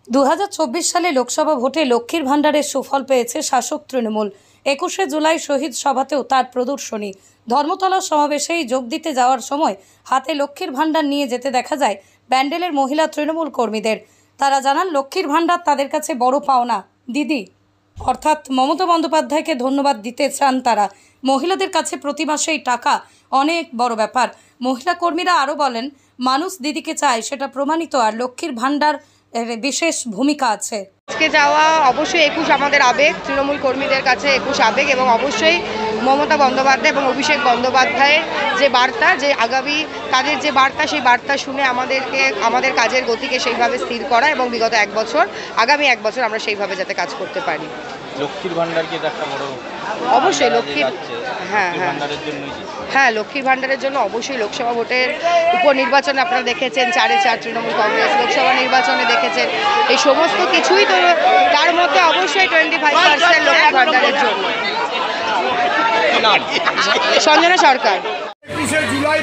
2024 সালে লোকসভা ভোটে লক্ষ্মীর ভাণ্ডারের সুফল পেয়েছে শাসক তৃণমূল। 21শে জুলাই শহীদ সভাতেও তার প্রদর্শনী। ধর্মতলা সমাবেশেই যোগ দিতে যাওয়ার সময় হাতে লক্ষ্মীর ভাণ্ডার নিয়ে যেতে দেখা যায় ব্যান্ডেলের মহিলা তৃণমূল কর্মীদের। তারা জানান লক্ষ্মীর ভাণ্ডার তাদের কাছে বড় পাওনা। দিদি অর্থাৎ মমতা বন্দ্যোপাধ্যায়কে ধন্যবাদ দিতে চান তারা। মহিলাদের কাছে প্রতি মাসেই টাকা অনেক বড় ব্যাপার। মহিলা কর্মীরা আরও বলেন, মানুষ দিদিকে চায় সেটা প্রমাণিত, আর লক্ষ্মীর ভাণ্ডার বিশেষ ভূমিকা আছে। আজকে যাওয়া অবশ্যই 21 আমাদের আবেগ, তৃণমূল কর্মীদের কাছে 21 আবেগ, এবং অবশ্যই মমতা বন্দ্যোপাধ্যায় এবং অভিষেক বন্দ্যোপাধ্যায়ের যে বার্তা, যে আগামী তাদের যে বার্তা, সেই বার্তা শুনে আমাদের কাজের গতিকে সেইভাবে স্থির করা, এবং বিগত আগামী এক বছর আমরা সেইভাবে যাতে কাজ করতে পারি। লক্ষ্মীর ভাণ্ডার কি একটা বড় অবশ্যই লক্ষ্মীর হ্যাঁ লক্ষ্মীর ভাণ্ডারের জন্য অবশ্যই লোকসভা ভোটের উপনির্বাচনে আপনারা দেখেছেন 4-4 তৃণমূল কংগ্রেস, লোকসভা নির্বাচনে দেখেছেন, এই সমস্ত কিছুই তো তার মধ্যে অবশ্যই 25% লক্ষ্মীর ভাণ্ডারের জন্য। সঞ্জনা সরকার। 21শে জুলাই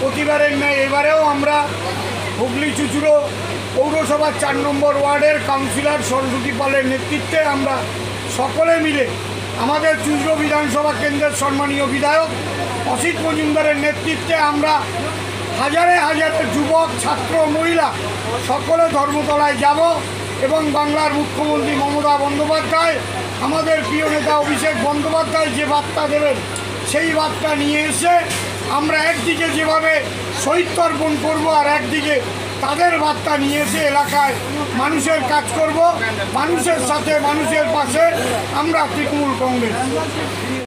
প্রতিবারের ন্যায় এবারেও আমরা হুগলি চুচুড়ো পৌরসভার 4 নম্বর ওয়ার্ডের কাউন্সিলর সরস্বতী পালের নেতৃত্বে আমরা সকলে মিলে আমাদের চুচুড়ো বিধানসভা কেন্দ্রের সম্মানীয় বিধায়ক অসিত মজুমদারের নেতৃত্বে আমরা হাজারে হাজারে যুবক, ছাত্র, মহিলা সকলে ধর্মতলায় যাব, এবং বাংলার মুখ্যমন্ত্রী মমতা বন্দ্যোপাধ্যায়, আমাদের প্রিয় নেতা অভিষেক বন্দ্যোপাধ্যায় যে বার্তা দেবেন সেই বার্তা নিয়ে এসে আমরা একদিকে যেভাবে শহীদ তর্পণ করব, আর একদিকে তাদের বার্তা নিয়ে এসে এলাকায় মানুষের কাজ করব, মানুষের সাথে, মানুষের পাশে আমরা তৃণমূল কংগ্রেস।